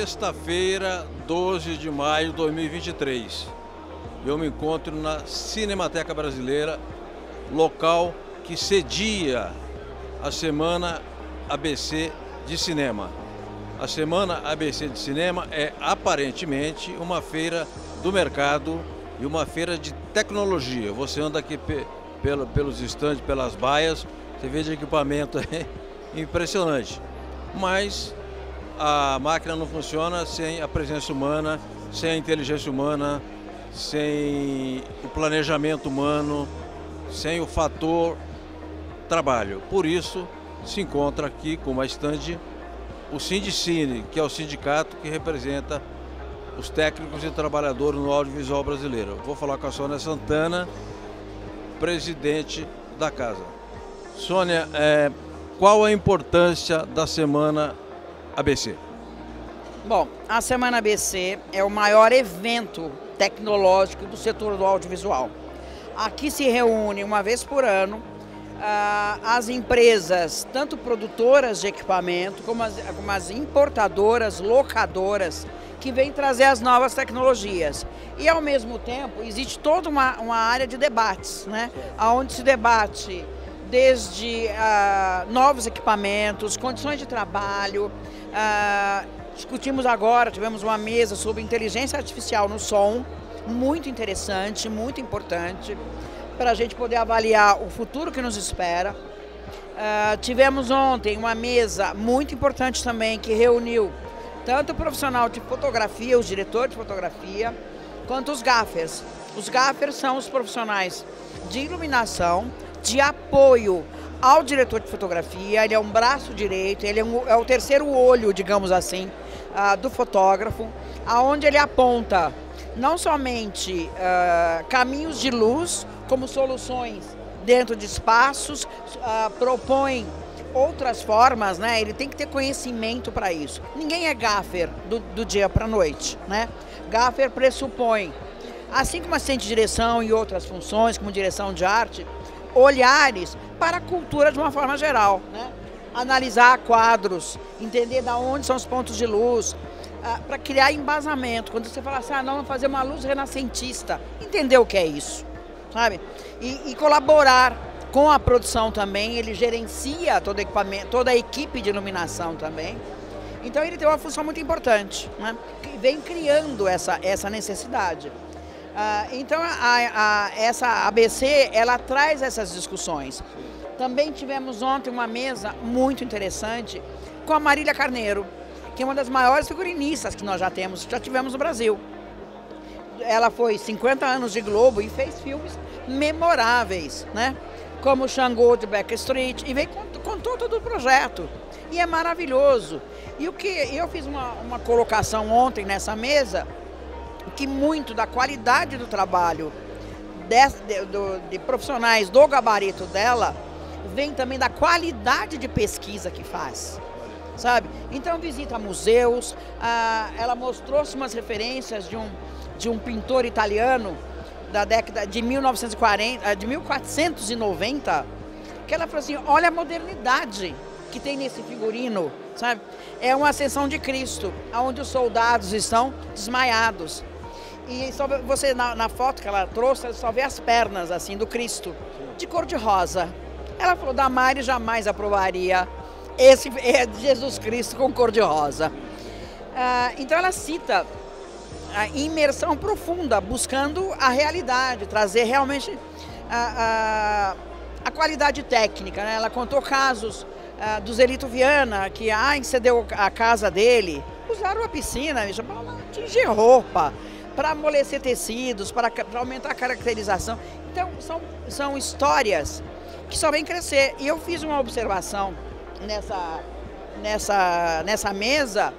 sexta-feira, 12 de maio de 2023. Eu me encontro na Cinemateca Brasileira, local que cedia a Semana ABC de Cinema. A Semana ABC de Cinema é aparentemente uma feira do mercado e uma feira de tecnologia. Você anda aqui pelos estandes, pelas baias, você vê de equipamento impressionante. Mas a máquina não funciona sem a presença humana, sem a inteligência humana, sem o planejamento humano, sem o fator trabalho. Por isso, se encontra aqui com uma estande o Sindicine, que é o sindicato que representa os técnicos e trabalhadores no audiovisual brasileiro. Vou falar com a Sônia Santana, presidente da casa. Sônia, qual a importância da Semana ABC? Bom, a Semana ABC é o maior evento tecnológico do setor do audiovisual. Aqui se reúne uma vez por ano as empresas, tanto produtoras de equipamento, como as importadoras, locadoras, que vêm trazer as novas tecnologias. E, ao mesmo tempo, existe toda uma área de debates, né? Onde se debate desde novos equipamentos, condições de trabalho. Discutimos agora, tivemos uma mesa sobre inteligência artificial no som, muito interessante, muito importante, para a gente poder avaliar o futuro que nos espera. Tivemos ontem uma mesa muito importante também, que reuniu tanto o profissional de fotografia, os diretores de fotografia, quanto os gaffers. Os gaffers são os profissionais de iluminação, de apoio ao diretor de fotografia. Ele é um braço direito, ele é o terceiro olho, digamos assim, do fotógrafo, aonde ele aponta não somente caminhos de luz, como soluções dentro de espaços, propõe outras formas, né? Ele tem que ter conhecimento para isso. Ninguém é gaffer do dia para a noite, né? Gaffer pressupõe, assim como assistente de direção e outras funções, como direção de arte, olhares para a cultura de uma forma geral, né? Analisar quadros, entender de onde são os pontos de luz, para criar embasamento. Quando você fala assim, não, vamos fazer uma luz renascentista, entender o que é isso, sabe? E colaborar com a produção também. Ele gerencia todo o equipamento, toda a equipe de iluminação também. Então ele tem uma função muito importante, né? Que vem criando essa necessidade. Então essa ABC, ela traz essas discussões. Também tivemos ontem uma mesa muito interessante com a Marília Carneiro, que é uma das maiores figurinistas que nós já tivemos no Brasil. Ela foi 50 anos de Globo e fez filmes memoráveis, né? Como Xangô de Backstreet, e veio contou todo o projeto. E é maravilhoso. E o que eu fiz uma colocação ontem nessa mesa, que muito da qualidade do trabalho de profissionais do gabarito dela vem também da qualidade de pesquisa que faz, sabe? Então visita museus, ela mostrou-se umas referências de um pintor italiano da década de 1940, de 1490, que ela falou assim, olha a modernidade que tem nesse figurino, sabe? É uma Ascensão de Cristo, onde os soldados estão desmaiados. E só você, na foto que ela trouxe, você só vê as pernas assim do Cristo, de cor de rosa. Ela falou, Damares jamais aprovaria esse Jesus Cristo com cor de rosa. Então ela cita a imersão profunda, buscando a realidade, trazer realmente a qualidade técnica, né? Ela contou casos do Zelito Viana, que cedeu a casa dele, usaram a piscina para atingir roupa, para amolecer tecidos, para aumentar a caracterização. Então, são histórias que só vêm crescer. E eu fiz uma observação nessa mesa,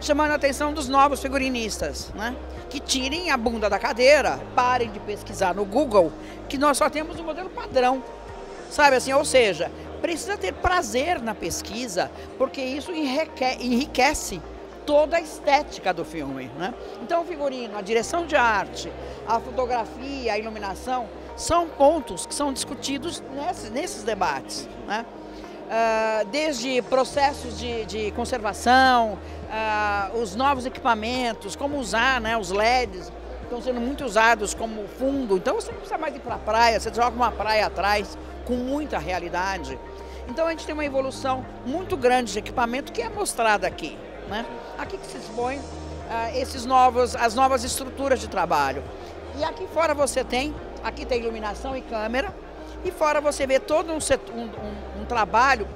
chamando a atenção dos novos figurinistas, né? Que tirem a bunda da cadeira, parem de pesquisar no Google, que nós só temos o modelo padrão, sabe assim? Ou seja, precisa ter prazer na pesquisa, porque isso enriquece toda a estética do filme, né? Então o figurino, a direção de arte, a fotografia, a iluminação, são pontos que são discutidos nesses debates, né? Desde processos de conservação, os novos equipamentos, como usar, né, os LEDs, estão sendo muito usados como fundo. Então você não precisa mais ir para a praia, você joga uma praia atrás com muita realidade. Então a gente tem uma evolução muito grande de equipamento que é mostrada aqui, né? Aqui que se expõe as novas estruturas de trabalho. E aqui fora você tem, aqui tem iluminação e câmera, e fora você vê todo um trabalho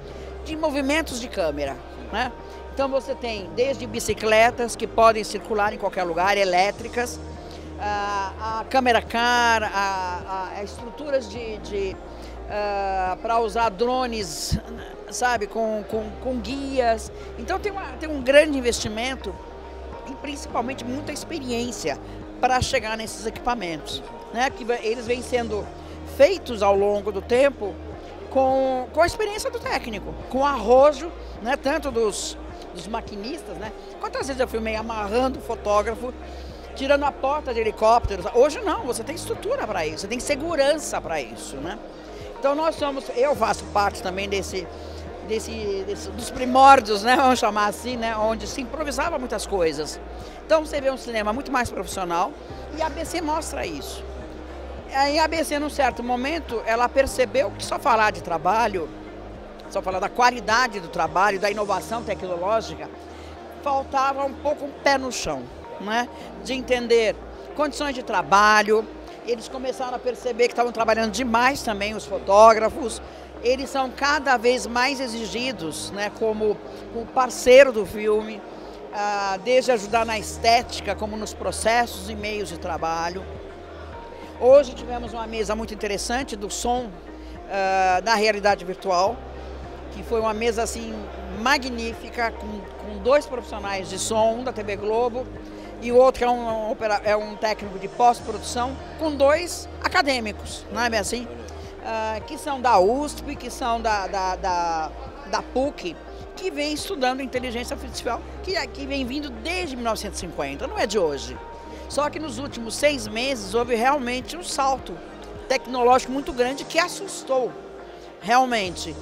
de movimentos de câmera, né? Então você tem desde bicicletas que podem circular em qualquer lugar, elétricas, a câmera car, estruturas para usar drones, sabe, com guias. Então tem um grande investimento e principalmente muita experiência para chegar nesses equipamentos, né? Que eles vêm sendo feitos ao longo do tempo com a experiência do técnico, com o arrojo, né, tanto dos maquinistas, né? Quantas vezes eu filmei amarrando o fotógrafo, tirando a porta de helicópteros. Hoje não, você tem estrutura para isso, você tem segurança para isso, né? Então eu faço parte também dos primórdios, né, vamos chamar assim, né, onde se improvisava muitas coisas. Então você vê um cinema muito mais profissional e a ABC mostra isso. E a ABC, num certo momento, ela percebeu que só falar de trabalho, só falar da qualidade do trabalho, da inovação tecnológica, faltava um pouco um pé no chão, né? De entender condições de trabalho. Eles começaram a perceber que estavam trabalhando demais também os fotógrafos. Eles são cada vez mais exigidos, né, como parceiro do filme, desde ajudar na estética, como nos processos e meios de trabalho. Hoje tivemos uma mesa muito interessante do som da realidade virtual, que foi uma mesa assim magnífica, com 2 profissionais de som, um da TV Globo e o outro que é um técnico de pós-produção, com 2 acadêmicos, não é bem assim? Que são da USP, que são da PUC, que vem estudando inteligência artificial, que vem vindo desde 1950, não é de hoje. Só que nos últimos 6 meses houve realmente um salto tecnológico muito grande que assustou, realmente.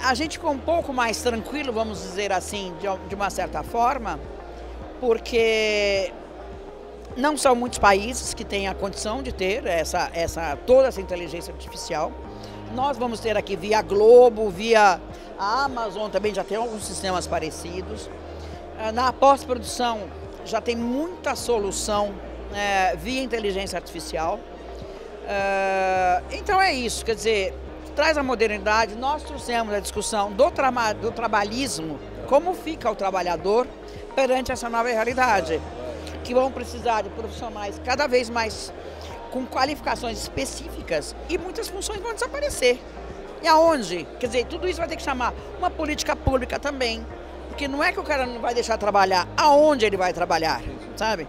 A gente ficou um pouco mais tranquilo, vamos dizer assim, de uma certa forma, porque não são muitos países que têm a condição de ter toda essa inteligência artificial. Nós vamos ter aqui via Globo, via a Amazon também já tem alguns sistemas parecidos. Na pós-produção já tem muita solução via inteligência artificial. Então é isso, quer dizer, traz a modernidade. Nós trouxemos a discussão do trabalhismo, como fica o trabalhador perante essa nova realidade, que vão precisar de profissionais cada vez mais com qualificações específicas e muitas funções vão desaparecer. E aonde? Quer dizer, tudo isso vai ter que chamar uma política pública também, porque não é que o cara não vai deixar trabalhar, aonde ele vai trabalhar, sabe?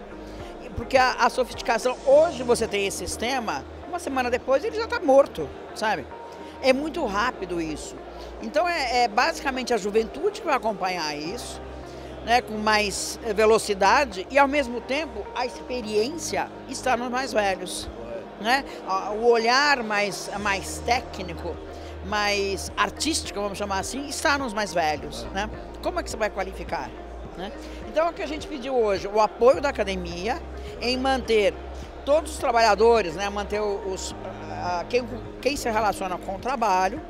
Porque a sofisticação, hoje você tem esse sistema, uma semana depois ele já está morto, sabe? É muito rápido isso. Então é basicamente a juventude que vai acompanhar isso, né, com mais velocidade, e ao mesmo tempo a experiência está nos mais velhos, né? O olhar mais técnico, mais artístico, vamos chamar assim, está nos mais velhos, né? Como é que você vai qualificar, né? Então o que a gente pediu hoje, o apoio da academia em manter todos os trabalhadores, né, manter quem se relaciona com o trabalho,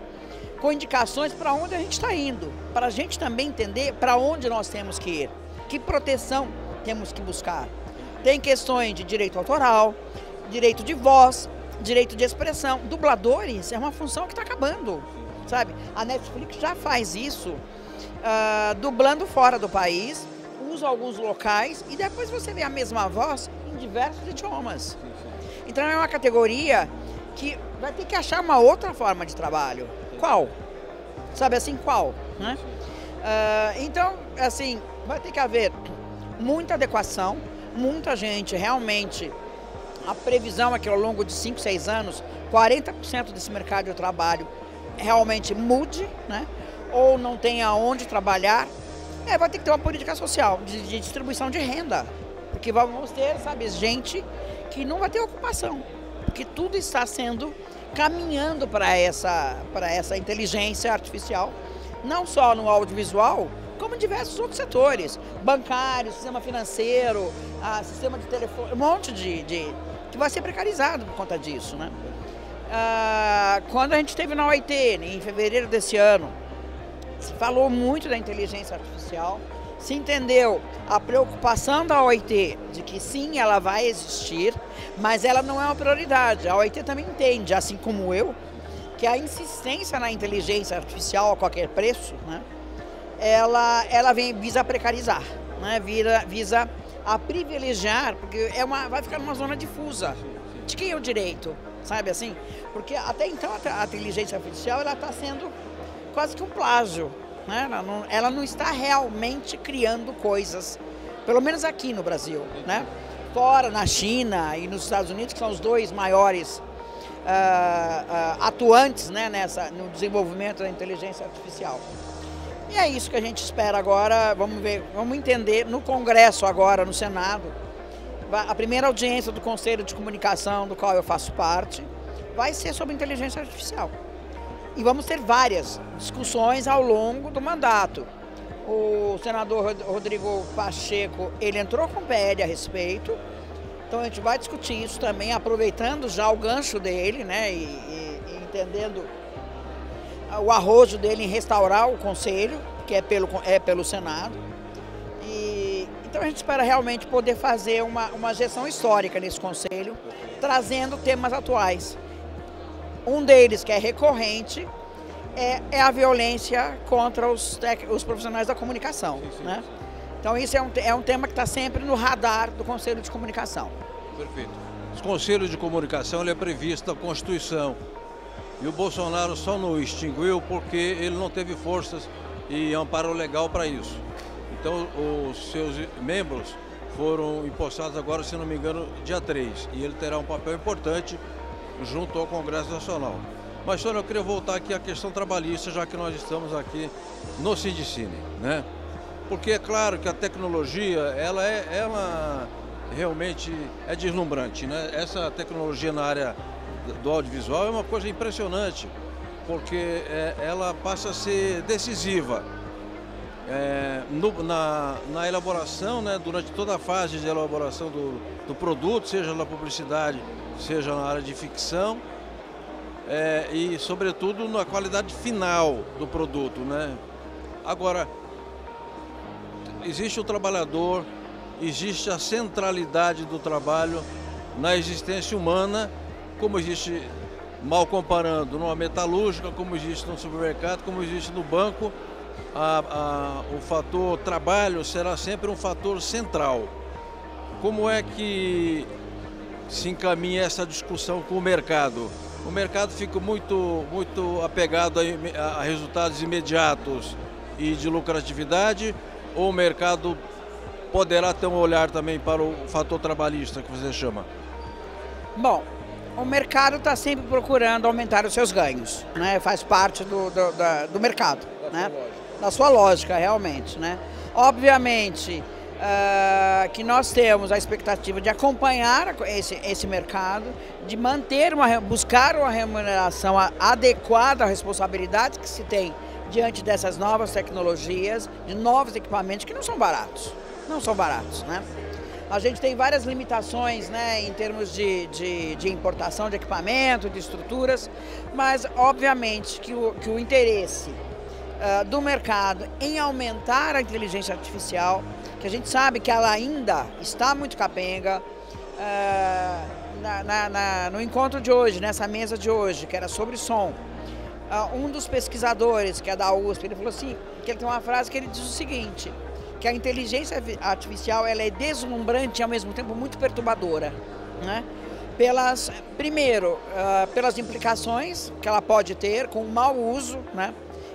com indicações para onde a gente está indo, para a gente também entender para onde nós temos que ir, que proteção temos que buscar. Tem questões de direito autoral, direito de voz, direito de expressão. Dubladores é uma função que está acabando, sabe? A Netflix já faz isso, dublando fora do país, usa alguns locais e depois você vê a mesma voz em diversos idiomas. Então é uma categoria que vai ter que achar uma outra forma de trabalho. Qual? Sabe assim, qual? Né? Então, assim, vai ter que haver muita adequação, muita gente realmente. A previsão é que ao longo de 5, 6 anos, 40% desse mercado de trabalho realmente mude, né? Ou não tenha onde trabalhar. Vai ter que ter uma política social de distribuição de renda, porque vamos ter, sabe, gente que não vai ter ocupação, porque tudo está caminhando para essa inteligência artificial, não só no audiovisual, como em diversos outros setores, bancário, sistema financeiro, sistema de telefone, um monte que vai ser precarizado por conta disso, né? Quando a gente esteve na OIT, em fevereiro desse ano, se falou muito da inteligência artificial, se entendeu a preocupação da OIT de que sim, ela vai existir, mas ela não é uma prioridade. A OIT também entende, assim como eu, que a insistência na inteligência artificial a qualquer preço, né, ela visa precarizar, né, visa a privilegiar, porque vai ficar numa zona difusa. De quem é o direito, sabe assim? Porque até então a inteligência artificial está sendo quase que um plágio, né? Ela não está realmente criando coisas, pelo menos aqui no Brasil, né? Fora, na China e nos Estados Unidos, que são os dois maiores atuantes, né, no desenvolvimento da inteligência artificial. E é isso que a gente espera agora. Vamos ver, vamos entender no Congresso agora, no Senado, a primeira audiência do Conselho de Comunicação, do qual eu faço parte, vai ser sobre inteligência artificial. E vamos ter várias discussões ao longo do mandato. O senador Rodrigo Pacheco, ele entrou com PL a respeito, então a gente vai discutir isso também, aproveitando já o gancho dele, né, e entendendo o arrojo dele em restaurar o Conselho, que é pelo Senado. Então a gente espera realmente poder fazer uma gestão histórica nesse Conselho, trazendo temas atuais. Um deles, que é recorrente, é a violência contra os profissionais da comunicação. Sim. Né? Então isso é um tema que está sempre no radar do Conselho de Comunicação. Perfeito. O Conselho de Comunicação ele é previsto na Constituição. E o Bolsonaro só não extinguiu porque ele não teve forças e amparo legal para isso. Então os seus membros foram empossados agora, se não me engano, dia 3. E ele terá um papel importante junto ao Congresso Nacional. Mas, Sônia, eu queria voltar aqui à questão trabalhista, já que nós estamos aqui no Sindicine, né? Porque é claro que a tecnologia, ela realmente é deslumbrante, né? Essa tecnologia na área do audiovisual é uma coisa impressionante, porque ela passa a ser decisiva na elaboração, né? Durante toda a fase de elaboração do produto, seja na publicidade, seja na área de ficção, e sobretudo na qualidade final do produto, né? Agora, existe o trabalhador, existe a centralidade do trabalho na existência humana, como existe, mal comparando, numa metalúrgica, como existe no supermercado, como existe no banco. O fator trabalho será sempre um fator central. Como é que se encaminha essa discussão com o mercado? O mercado fica muito apegado a resultados imediatos e de lucratividade, ou o mercado poderá ter um olhar também para o fator trabalhista que você chama? Bom, o mercado está sempre procurando aumentar os seus ganhos, né? Faz parte do mercado, né? Da sua lógica, realmente, né? Obviamente que nós temos a expectativa de acompanhar esse mercado, de buscar uma remuneração adequada à responsabilidade que se tem diante dessas novas tecnologias, de novos equipamentos que não são baratos, né? A gente tem várias limitações, né, em termos de importação de equipamento, de estruturas, mas obviamente que o interesse do mercado em aumentar a inteligência artificial, que a gente sabe que ela ainda está muito capenga. No encontro de hoje, nessa mesa de hoje, que era sobre som, um dos pesquisadores, que é da USP, ele falou assim, que ele tem uma frase que ele diz o seguinte, que a inteligência artificial ela é deslumbrante e ao mesmo tempo muito perturbadora, né? Primeiro, pelas implicações que ela pode ter com o mau uso, né?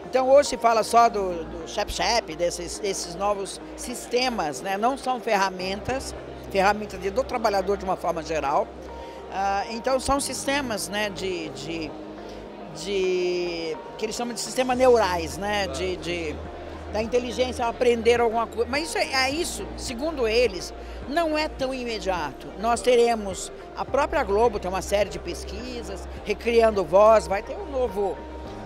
Então hoje se fala só do ChatGPT, desses novos sistemas, né? Não são ferramentas do trabalhador de uma forma geral. Então são sistemas, né, que eles chamam de sistemas neurais, né? Da inteligência aprender alguma coisa. Mas isso, segundo eles, não é tão imediato. Nós teremos, a própria Globo tem uma série de pesquisas, Recriando Voz, vai ter um novo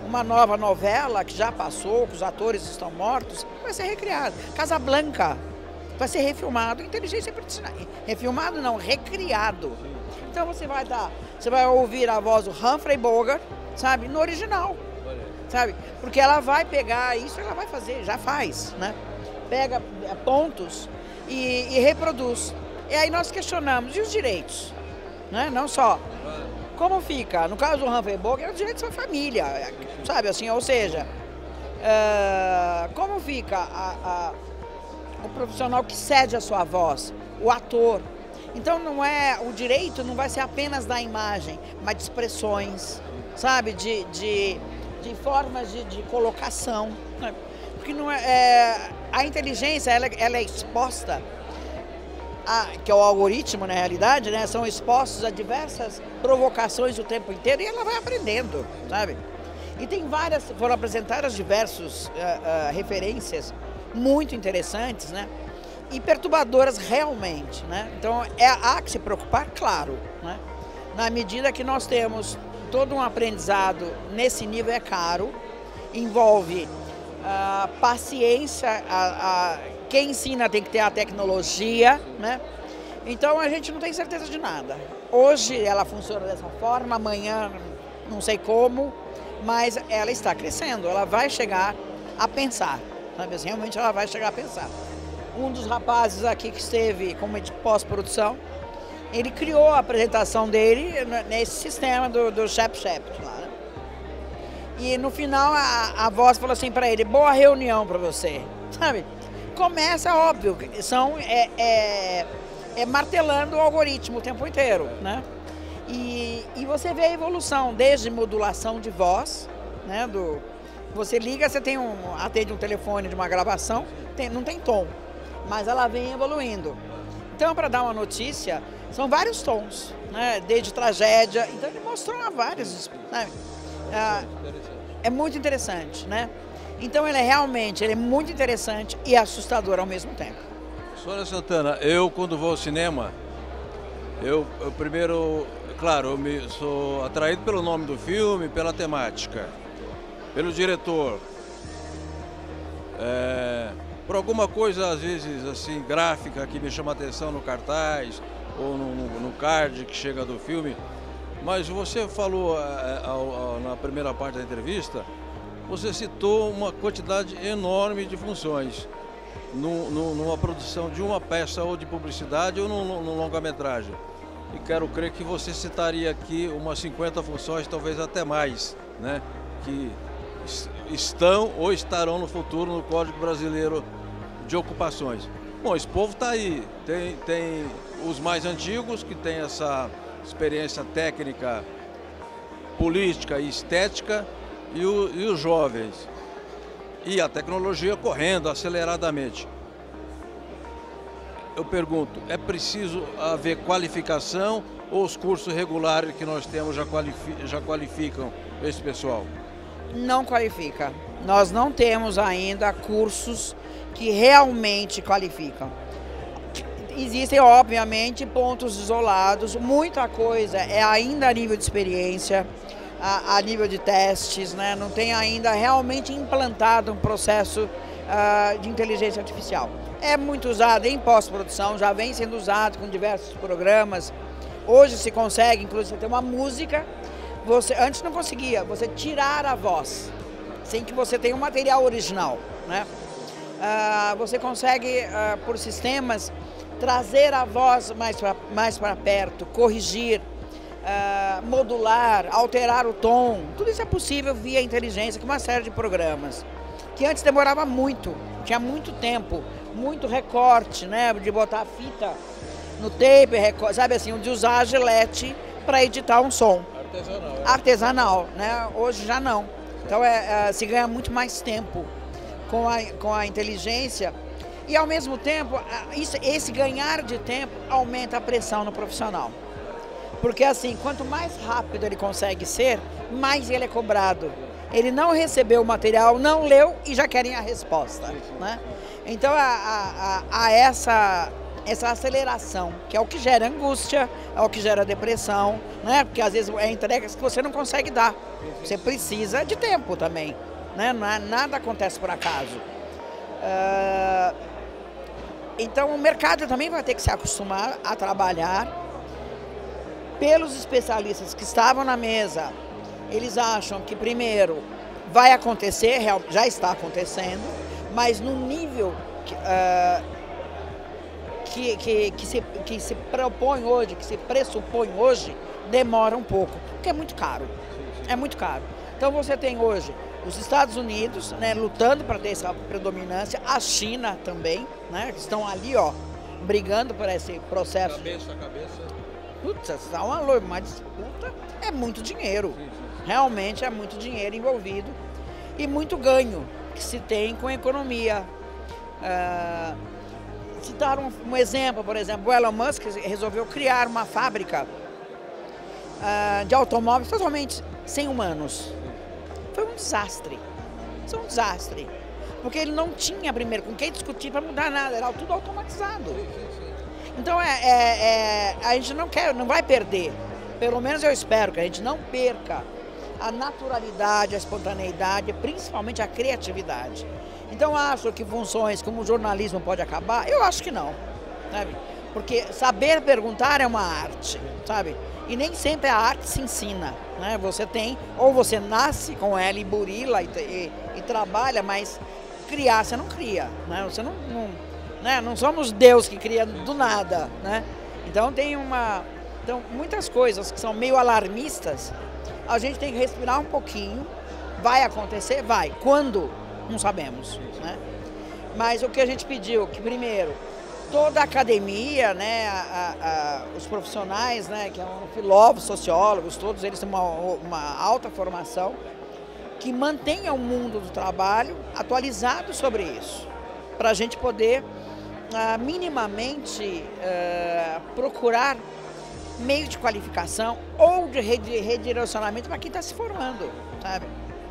uma nova novela que já passou, que os atores estão mortos, vai ser recriada. Casablanca vai ser refilmado, inteligência artificial. Refilmado não, recriado. Então você vai ouvir a voz do Humphrey Bogart, sabe, no original, sabe? Porque ela vai pegar isso, ela vai fazer, já faz, né? Pega pontos e reproduz. E aí nós questionamos, e os direitos? Né? Não só. Como fica? No caso do Humphrey Bogart, os direitos da família, sabe assim, ou seja, como fica o profissional que cede a sua voz, o ator? Então o direito não vai ser apenas da imagem, mas de expressões, sabe, de formas de colocação, né? Porque não a inteligência ela é exposta, que é o algoritmo na realidade, né? São expostos a diversas provocações o tempo inteiro e ela vai aprendendo, sabe? E tem foram apresentadas diversas referências muito interessantes, né? E perturbadoras realmente, né? Então há que se preocupar, claro, né? Na medida que nós temos todo um aprendizado nesse nível, é caro, envolve paciência, quem ensina tem que ter a tecnologia, né? Então a gente não tem certeza de nada. Hoje ela funciona dessa forma, amanhã não sei como, mas ela está crescendo, ela vai chegar a pensar, sabe? Realmente ela vai chegar a pensar. Um dos rapazes aqui que esteve como de pós-produção, ele criou a apresentação dele nesse sistema do Shep lá, né? E no final a voz falou assim para ele: boa reunião para você, sabe? Começa, óbvio, martelando o algoritmo o tempo inteiro, né? E você vê a evolução, desde modulação de voz, né? Você liga, você atende um telefone de uma gravação, não tem tom, mas ela vem evoluindo. Então, para dar uma notícia, são vários tons, né? Desde tragédia, então ele mostrou vários, né? É muito interessante, né? Então ele é muito interessante e assustador ao mesmo tempo. Sônia Santana, eu quando vou ao cinema, eu primeiro, claro, eu sou atraído pelo nome do filme, pela temática, pelo diretor, por alguma coisa às vezes assim gráfica que me chama a atenção no cartaz ou no card que chega do filme. Mas você falou na primeira parte da entrevista, você citou uma quantidade enorme de funções numa produção de uma peça ou de publicidade ou num longa-metragem. E quero crer que você citaria aqui umas 50 funções, talvez até mais, né? Que estão ou estarão no futuro no Código Brasileiro de Ocupações. Bom, esse povo está aí. Tem os mais antigos, que têm essa experiência técnica, política e estética, e os jovens. E a tecnologia correndo aceleradamente. Eu pergunto, é preciso haver qualificação ou os cursos regulares que nós temos já qualificam esse pessoal? Não qualifica. Nós não temos ainda cursos que realmente qualificam. Existem, obviamente, pontos isolados, muita coisa é ainda a nível de experiência, a nível de testes, né? Não tem ainda realmente implantado um processo de inteligência artificial. É muito usado em pós-produção, já vem sendo usado com diversos programas. Hoje se consegue, inclusive, ter uma música, antes não conseguia, você tirar a voz, sem que você tenha um material original, né? Você consegue, por sistemas, trazer a voz mais para perto, corrigir, modular, alterar o tom. Tudo isso é possível via inteligência, com uma série de programas. Que antes demorava muito, tinha muito tempo, muito recorte, né? De botar a fita no tape, sabe assim, de usar a Gillette para editar um som. Artesanal, né? Hoje já não. Então se ganha muito mais tempo com a inteligência. E ao mesmo tempo, esse ganhar de tempo aumenta a pressão no profissional. Porque assim, quanto mais rápido ele consegue ser, mais ele é cobrado. Ele não recebeu o material, não leu e já querem a resposta, né? Então há essa aceleração, que é o que gera angústia, é o que gera depressão, né? Porque às vezes é entregas que você não consegue dar. Você precisa de tempo também, né? Nada acontece por acaso. Então o mercado também vai ter que se acostumar a trabalhar pelos especialistas que estavam na mesa. Eles acham que primeiro vai acontecer, já está acontecendo, mas no nível que se propõe hoje, que se pressupõe hoje, demora um pouco, porque é muito caro. É muito caro. Então você tem hoje os Estados Unidos, né, lutando para ter essa predominância, a China também, né, que estão ali, ó, brigando por esse processo. Cabeça a cabeça. Putz, está uma disputa, é muito dinheiro. Realmente é muito dinheiro envolvido e muito ganho que se tem com a economia. Citar um exemplo, por exemplo, o Elon Musk resolveu criar uma fábrica de automóveis totalmente sem humanos. Foi um desastre. Foi um desastre. Porque ele não tinha, primeiro, com quem discutir para mudar nada, era tudo automatizado. Então a gente não vai perder. Pelo menos eu espero que a gente não perca a naturalidade, a espontaneidade, principalmente a criatividade. Então acho que funções como o jornalismo pode acabar? Eu acho que não, sabe? Porque saber perguntar é uma arte, sabe? E nem sempre a arte se ensina, né? Você tem, ou você nasce com ela e burila e trabalha, mas criar você não cria, né? Você não somos Deus que cria do nada, né? Então então muitas coisas que são meio alarmistas, a gente tem que respirar um pouquinho. Vai acontecer? Vai. Quando? Não sabemos, né? Mas o que a gente pediu, que primeiro, toda a academia, né, os profissionais, né, que são filósofos, sociólogos, todos eles têm uma alta formação, que mantenha o mundo do trabalho atualizado sobre isso, para a gente poder minimamente procurar meio de qualificação ou de redirecionamento para quem está se formando, sabe?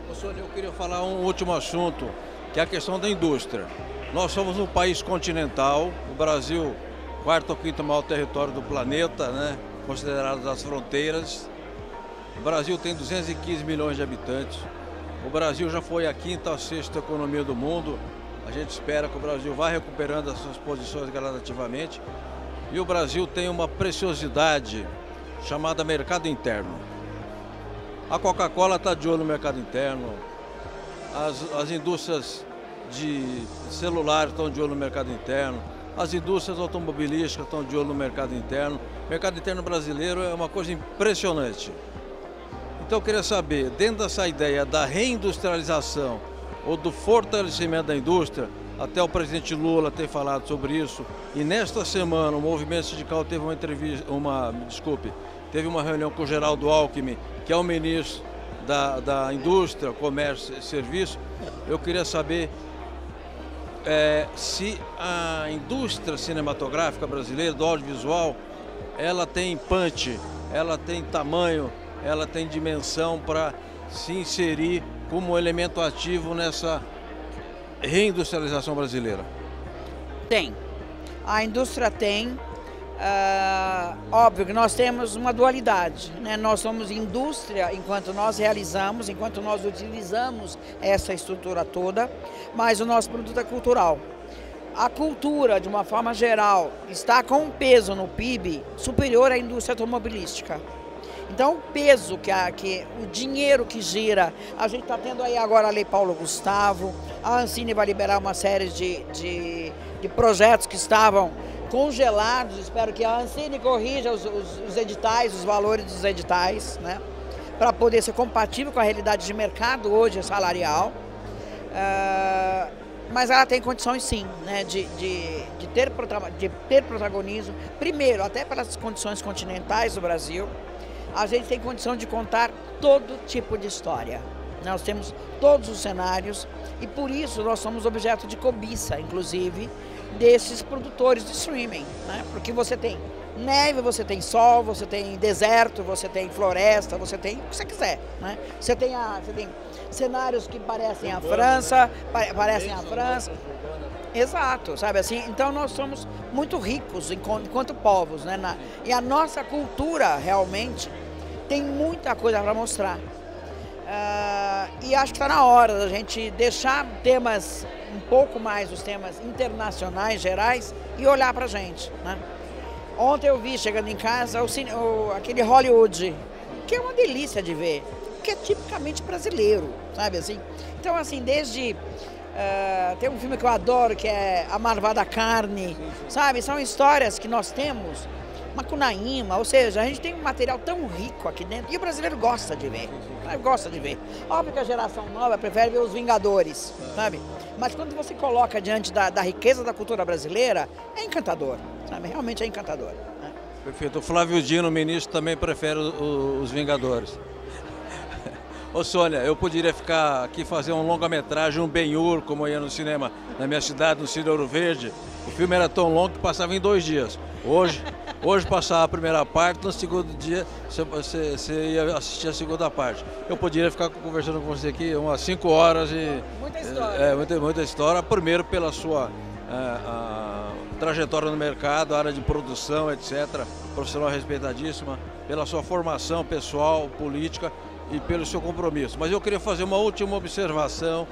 Professor, eu queria falar um último assunto, que é a questão da indústria. Nós somos um país continental, o Brasil, quarto ou quinto maior território do planeta, né, considerado das fronteiras. O Brasil tem 215 milhões de habitantes. O Brasil já foi a quinta ou sexta economia do mundo. A gente espera que o Brasil vá recuperando as suas posições gradativamente. E o Brasil tem uma preciosidade chamada mercado interno. A Coca-Cola está de olho no mercado interno, as indústrias de celular estão de olho no mercado interno, as indústrias automobilísticas estão de olho no mercado interno. O mercado interno brasileiro é uma coisa impressionante. Então eu queria saber, dentro dessa ideia da reindustrialização ou do fortalecimento da indústria, até o presidente Lula ter falado sobre isso, e nesta semana o movimento sindical teve teve uma reunião com o Geraldo Alckmin, que é o ministro da Indústria, Comércio e Serviço. Eu queria saber se a indústria cinematográfica brasileira, do audiovisual, ela tem punch, ela tem tamanho, ela tem dimensão para se inserir como elemento ativo nessa reindustrialização brasileira. Tem. A indústria tem. Óbvio que nós temos uma dualidade, né? Nós somos indústria enquanto nós realizamos, enquanto nós utilizamos essa estrutura toda, mas o nosso produto é cultural. A cultura, de uma forma geral, está com um peso no PIB superior à indústria automobilística. Então, o peso, o dinheiro que gira, a gente está tendo aí agora a Lei Paulo Gustavo, a Ancine vai liberar uma série de projetos que estavam congelados. Espero que a Ancine corrija os editais, os valores dos editais, né, para poder ser compatível com a realidade de mercado hoje salarial. Mas ela tem condições sim, né, de ter protagonismo, primeiro até pelas condições continentais do Brasil. A gente tem condição de contar todo tipo de história. Nós temos todos os cenários e por isso nós somos objeto de cobiça, inclusive, desses produtores de streaming, né? Porque você tem neve, você tem sol, você tem deserto, você tem floresta, você tem o que você quiser, né? Você tem cenários que parecem a França, Exato, sabe assim? Então nós somos muito ricos enquanto povos, né? E a nossa cultura realmente tem muita coisa para mostrar. E acho que está na hora da gente deixar temas, um pouco mais os temas internacionais, gerais, e olhar para a gente, né? Ontem eu vi, chegando em casa, aquele Hollywood, que é uma delícia de ver, que é tipicamente brasileiro, sabe assim? Então, assim, desde... tem um filme que eu adoro, que é A Marvada Carne, sabe? São histórias que nós temos, Macunaíma, ou seja, a gente tem um material tão rico aqui dentro, e o brasileiro gosta de ver, sabe? Gosta de ver. Óbvio que a geração nova prefere ver os Vingadores, sabe? Mas quando você coloca diante da riqueza da cultura brasileira, é encantador, sabe? Realmente é encantador, né? Perfeito. O Flávio Dino, ministro, também prefere os Vingadores. Ô Sônia, eu poderia ficar aqui fazer um longa-metragem, um Ben-Hur, como ia no cinema na minha cidade, no Cine Ouro Verde. O filme era tão longo que passava em 2 dias. Hoje passava a primeira parte, no segundo dia você ia assistir a segunda parte. Eu poderia ficar conversando com você aqui umas 5 horas e... Muita história. Muita história. Primeiro pela sua trajetória no mercado, área de produção, etc. Profissional respeitadíssima, pela sua formação pessoal, política e pelo seu compromisso. Mas eu queria fazer uma última observação,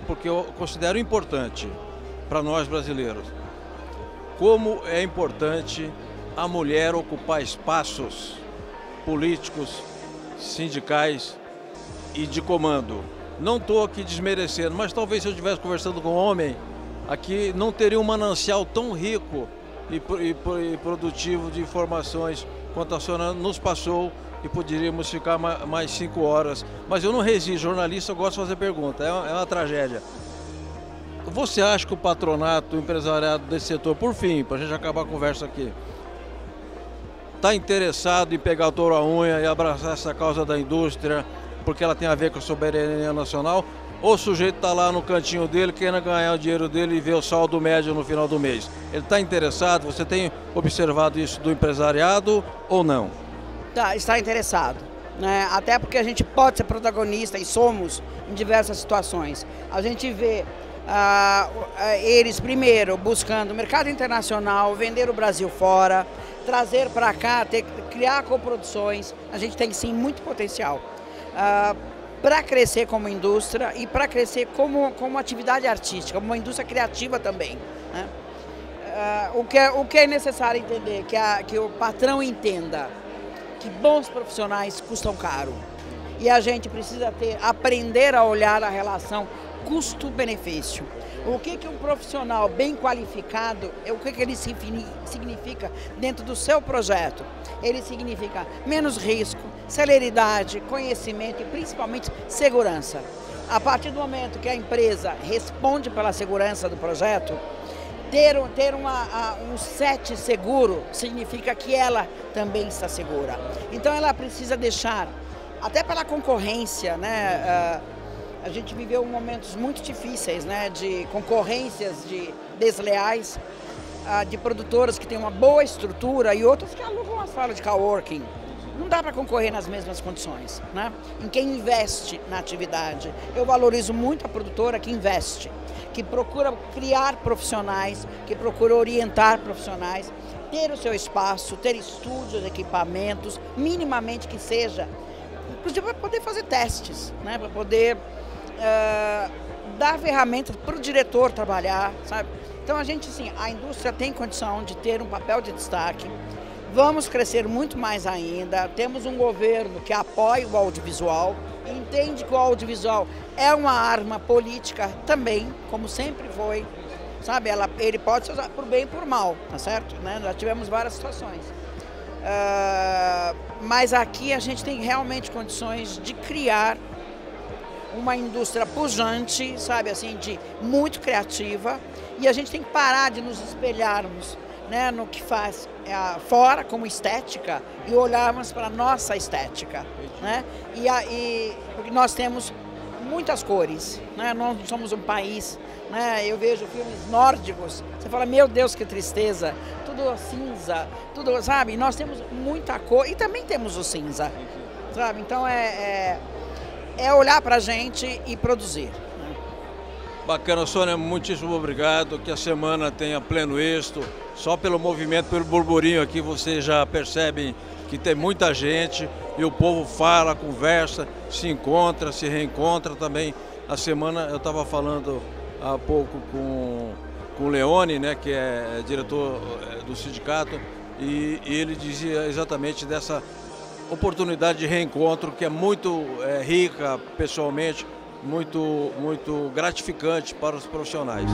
porque eu considero importante para nós brasileiros. Como é importante a mulher ocupar espaços políticos, sindicais e de comando. Não estou aqui desmerecendo, mas talvez se eu estivesse conversando com um homem, aqui não teria um manancial tão rico e produtivo de informações quanto a Sônia nos passou, e poderíamos ficar mais 5 horas. Mas eu não resisto, jornalista, eu gosto de fazer pergunta, é uma tragédia. Você acha que o patronato, o empresariado desse setor, por fim, para a gente acabar a conversa aqui, está interessado em pegar o touro à unha e abraçar essa causa da indústria, porque ela tem a ver com a soberania nacional? Ou o sujeito está lá no cantinho dele, querendo ganhar o dinheiro dele e ver o saldo médio no final do mês? Ele está interessado? Você tem observado isso do empresariado ou não? Está interessado, né? Até porque a gente pode ser protagonista e somos em diversas situações. A gente vê eles primeiro buscando mercado internacional, vender o Brasil fora, trazer para cá, criar coproduções. A gente tem sim muito potencial para crescer como indústria e para crescer como atividade artística, como uma indústria criativa também, né? O que é necessário entender, que o patrão entenda que bons profissionais custam caro. E a gente precisa aprender a olhar a relação custo-benefício. O que um profissional bem qualificado, o que ele significa dentro do seu projeto? Ele significa menos risco, celeridade, conhecimento e principalmente segurança. A partir do momento que a empresa responde pela segurança do projeto, ter um set seguro significa que ela também está segura. Então ela precisa deixar, até pela concorrência, né? A gente viveu momentos muito difíceis, né? De concorrências desleais, de produtoras que têm uma boa estrutura e outras que alugam uma sala de coworking. Não dá para concorrer nas mesmas condições, né? Em quem investe na atividade. Eu valorizo muito a produtora que investe, que procura criar profissionais, que procura orientar profissionais, ter o seu espaço, ter estúdios, equipamentos, minimamente que seja, inclusive para poder fazer testes, né? Para poder dar ferramentas para o diretor trabalhar, sabe? Então a gente, assim, a indústria tem condição de ter um papel de destaque. Vamos crescer muito mais ainda. Temos um governo que apoia o audiovisual, entende que o audiovisual é uma arma política também, como sempre foi, sabe? Ele pode ser usado por bem e por mal, tá certo? Né? Já tivemos várias situações. Mas aqui a gente tem realmente condições de criar uma indústria pujante, sabe, assim, muito criativa, e a gente tem que parar de nos espelharmos, né, no que faz fora como estética e olharmos para a nossa estética, né? Porque nós temos muitas cores, né? Nós somos um país, né? Eu vejo filmes nórdicos, você fala, meu Deus, que tristeza, tudo cinza, tudo, sabe? Nós temos muita cor e também temos o cinza, sabe? Então é olhar para a gente e produzir. Bacana, Sônia, muitíssimo obrigado, que a semana tenha pleno êxito. Só pelo movimento, pelo burburinho aqui, vocês já percebem que tem muita gente e o povo fala, conversa, se encontra, se reencontra também. A semana, eu estava falando há pouco com o Leone, né, que é diretor do sindicato, e ele dizia exatamente dessa oportunidade de reencontro que é muito rica pessoalmente, muito gratificante para os profissionais.